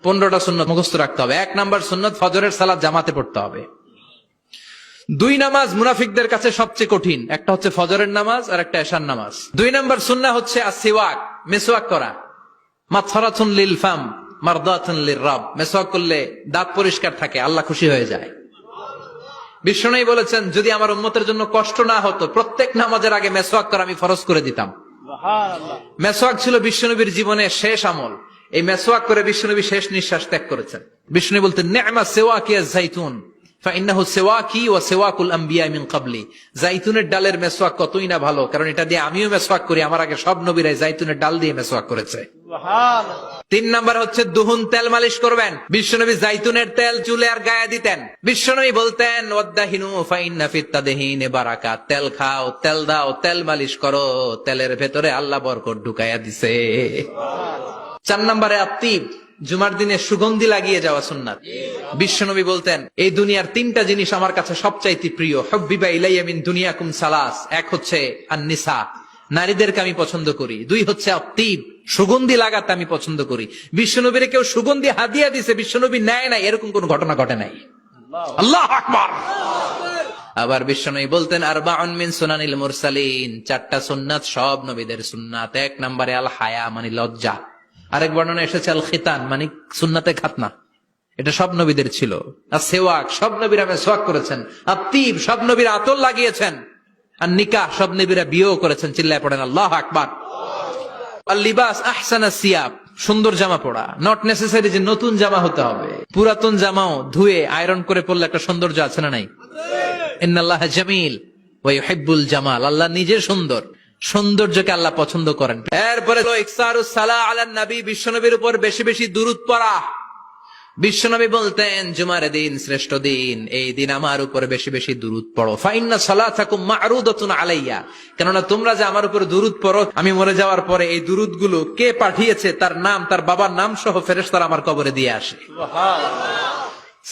15টা সুন্নত মুখস্থ রাখতে হবে। 1 নাম্বার সুন্নত ফজরের সালাত জামাতে পড়তে হবে। 2 নামাজ মুনাফিকদের কাছে সবচেয়ে কঠিন, একটা হচ্ছে ফজরের নামাজ আর একটা এশার নামাজ। 2 নাম্বার সুন্নাহ হচ্ছে আসওয়াক, মেসওয়াক করা। মাতহারাতুন লিল ফাম মারদাতুন লিররাব, মেসওয়াক করলে দাঁত পরিষ্কার থাকে, আল্লাহ খুশি হয়ে যায়। বিশ্বনবী বলেছেন যদি আমার উম্মতের জন্য কষ্ট না হতো প্রত্যেক নামাজের আগে মেসওয়াক করা আমি ফরজ করে দিতাম। মেসওয়াক ছিল বিশ্বনবীর জীবনের শেষ আমল। এই মেসওয়াক করে বিশ্বনবী শেষ নিঃশ্বাস ত্যাগ করেছেন। বিশ্বনবী বলতেন নি'মা সিওয়াকি আয-যাইতুন ফাইন্নাহু সিওয়াকি ওয়া সিওয়াকুল আমবিয়া মিন ক্বাবলি। জাইতুনের ডালের মেসওয়াক কতই না ভালো, কারণ এটা দিয়ে আমিও মেসওয়াক করি, আমার আগে সব নবীরাই জাইতুনের ডাল দিয়ে মেসওয়াক করেছে। সুবহানাল্লাহ। 3 নাম্বার হচ্ছে দুহুন, তেল মালিশ করবেন। বিশ্বনবী জাইতুনের তেল চুলে আর গায়ে দিতেন। বিশ্বনবী বলতেন ওয়াদাহিনু ফাইন্না ফিত তাদহিনি বারাকাত, তেল খাও, তেল দাও, তেল মালিশ করো, তেলের ভেতরে আল্লাহ বরকত ঢুকাইয়া দিছে। সুবহানাল্লাহ। 4 নম্বরে আত্তিব, জুমার দিনে সুগন্ধি লাগিয়ে যাওয়া সুন্নাত। বিশ্বনবী বলতেন এই দুনিয়ার 3টা জিনিস আমার কাছে সবচাইতে প্রিয়। হুব্বিবা ইলাইয়া মিন দুনিয়াকুম সালাস, 1 হচ্ছে আন-নিসা, নারীদেরকে আমি পছন্দ করি। 2 হচ্ছে আত্তিব, সুগন্ধি লাগাতে আমি পছন্দ করি। বিশ্বনবীর কেউ সুগন্ধি হাদিয়া দিছে, বিশ্বনবী নেয় নাই, এরকম কোন ঘটনা ঘটে নাই। আল্লাহু আকবার। আবার বিশ্বনবী বলতেন আরবাউন মিন সুনানিল মুরসালিন, 4টা সুন্নাত সব নবীদের সুন্নাত। 1 নম্বরে আল হায়া মানে লজ্জা। আরেক বর্ণনা এসেছে আল খিতান মানে সুন্নাতে খাতনা, এটা সব নবীদের ছিল। আর সেওয়াক, সব নবীরা মেসওয়াক করেছেন। আত্তিব, সব নবীরা আতর লাগিয়েছেন। আর নিকাহ, সব নবীরা বিয়েও করেছেন। চিল্লায় পড়েন আল্লাহু আকবার। আর লিবাস আহসানা সিয়াব, সুন্দর জামা পড়া। নট নেসেসারি যে নতুন জামা হতে হবে, পুরাতন জামাও ধুয়ে আয়রন করে পড়লে একটা সৌন্দর্য আছে না নাই? ইন্নাল্লাহা জামিল ওয়া ইউহিব্বুল জামাল, আল্লাহ নিজে সুন্দর, সৌন্দর্যকে আল্লাহ পছন্দ করেন। এরপরে ইকসারুস সালাহ আলান নবী, বিশ্বনবীর উপর বেশি বেশি দুরূদ পড়া। বিশ্বনবী বলতেন জুমার দিন শ্রেষ্ঠ দিন, এই দিন আমার উপর বেশি বেশি দুরূদ পড়ো। ফাইন্না সালাতাকুম মা'রুদাতুন আলাইয়া, কেননা তোমরা যে আমার উপর দুরূদ পড়ো, আমি মরে যাওয়ার পরে এই দুরূদ গুলো কে পাঠিয়েছে তার নাম, তার বাবার নাম সহ ফেরেশতারা আমার কবরে দিয়ে আসে। সুবহানাল্লাহ।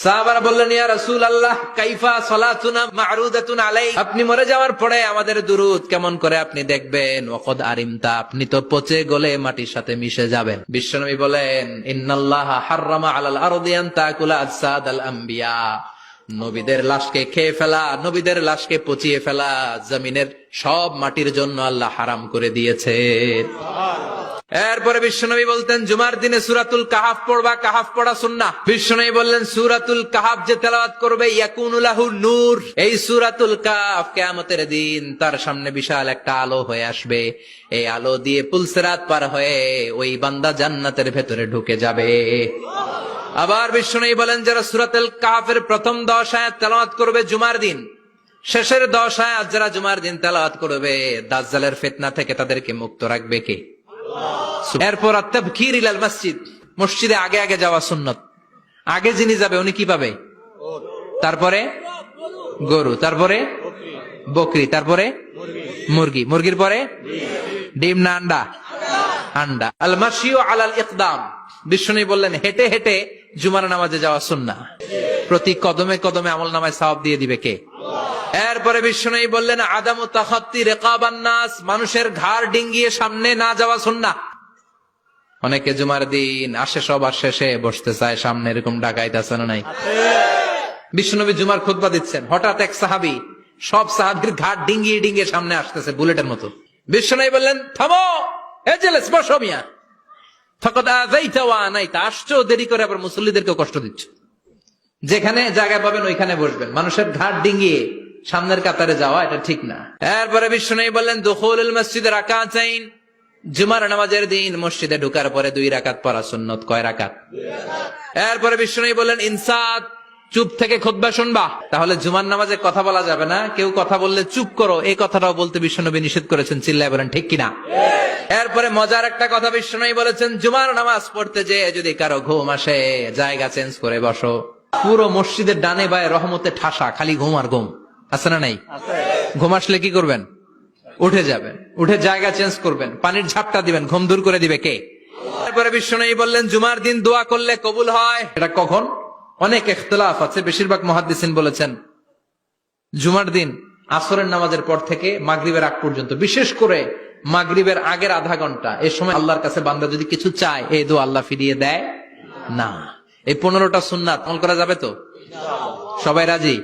সাহাবারা বললেন ইয়া রাসূলুল্লাহ কাইফা সালাতুনা মা'রুদাতুন আলাই, আপনি মরে যাওয়ার পরে আমাদের দুরূদ কেমন করে আপনি দেখবেন? ওয়াকাদ আরিমতা, আপনি তো পচে গলে মাটির সাথে মিশে যাবেন। বিশ্বনবী বলেন ইন্নাল্লাহা হাররামা আলাল আরদি আন তাকুলা আজসাদাল আম্বিয়া, নবীদের লাশকে খেয়ে ফেলা, নবীদের লাশকে পচিয়ে ফেলা জমিনের সব মাটির জন্য আল্লাহ হারাম করে দিয়েছে। এরপরে বিশ্বনবী বলতেন জুমার দিনে সূরাতুল কাহাফ পড়বা, কাহাফ পড়া সুন্নাহ। বিশ্বনবী বললেন সূরাতুল কাহাফ যে তেলাওয়াত করবে ইয়াকুনু লাহু নূর, এই সূরাতুল কাহাফ কিয়ামতের দিন তার সামনে বিশাল একটা আলো হয়ে আসবে। এই আলো দিয়ে পুলসিরাত পার হয়ে ওই বান্দা জান্নাতের ভেতরে ঢুকে যাবে। আবার বিশ্বনবী বলেন যারা সূরাতুল কাহাফের প্রথম 10 আয়াত তেলাওয়াত করবে জুমার দিন, শেষের 10 আয়াত যারা জুমার দিন তেলাওয়াত করবে, দাজ্জালের ফিতনা থেকে তাদেরকে মুক্ত রাখবে কে? এরপর আত-তাবকির ইলাল মসজিদ, মসজিদে আগে আগে যাওয়া সুন্নাত। আগে যিনি যাবে উনি কি পাবে? তারপরে গরু, তারপরে বকরি, তারপরে মুরগি, মুরগির পরে ডিম না আন্ডা? আন্ডা। আল মাশিউ আলাল ইকদাম, বিশ্বনবী বললেন হেঁটে হেঁটে জুমার নামাজে যাওয়া সুন্নাহ। প্রতি কদমে কদমে আমলনামায় সওয়াব দিয়ে দিবে কে? এরপরে বিশ্বনবী বললেন আদামু তাখাত্তি রিকাবান নাস, মানুষের ঘাড় ডিঙ্গিয়ে সামনে না যাওয়া সুন্নাহ। অনেকে জুমার দিন আসে সবার শেষে বসতে চায় সামনে, এরকম ডাকাইত আছে না নাই? বিশ্বনবী জুমার খুতবা দিচ্ছেন, হঠাৎ এক সাহাবী সব সাহাবীর ঘাড় ডিঙ্গিয়ে ডিঙ্গিয়ে সামনে আসতেছে বুলেটের মতো। বিশ্বনবী বললেন থামো, এজেলেস বসো মিয়া, ফাকাদ আযাইতা ওয়া আনাইতা, আসছো দেরি করে আবার মুসল্লিদেরকে কষ্ট দিচ্ছ। যেখানে জায়গা পাবেন ওইখানে বসবেন, মানুষের ঘাড় ডিঙ্গিয়ে সামনের কাতারে যাওয়া এটা ঠিক না। এরপরে বিশ্বনবী বললেন দুখুলুল মসজিদে রাকাতাইন, জুমার নামাজের দিন মসজিদে ঢোকার পরে 2 রাকাত পড়া সুন্নাত। কয় রাকাত? 2 রাকাত। এরপরে বিশ্বনবী বললেন ইনসাত, চুপ থেকে খুতবা শুনবা। তাহলে জুমার নামাজে কথা বলা যাবে না, কেউ কথা বললে চুপ করো, এই কথাটাও বলতে বিশ্বনবী নিষেধ করেছেন। চিল্লায় বলেন ঠিক কিনা? এরপরে মজার একটা কথা বিশ্বনবী বলেছেন জুমার নামাজ পড়তে যেয়ে যদি কারো ঘুম আসে জায়গা চেঞ্জ করে বসো। পুরো মসজিদের ডানে বায়ে রহমতে ঠাসা, খালি ঘুম আর ঘুম, আছে না নাই? ঘুম আসলে কি করবেন? উঠে যাবেন, উঠে জায়গা চেঞ্জ করবেন, পানির ঝাপটা দিবেন, ঘুম দূর করে দিবে কে? তারপরে বিশ্বনবী বললেন জুমার দিন দোয়া করলে কবুল হয়। এটা কখন? অনেক ইখতিলাফ আছে, বেশিরভাগ মুহাদ্দিসিন বলেছেন জুমার দিন আসরের নামাজের পর থেকে মাগরিবের আগ পর্যন্ত, বিশেষ করে মাগরিবের আগের আধা ঘন্টা, এই সময় আল্লাহর কাছে বান্দা যদি কিছু চায় এই দোয়া আল্লাহ ফিরিয়ে দেয় না। এই 15টা সুন্নাত আমল করা যাবে তো? সবাই রাজি?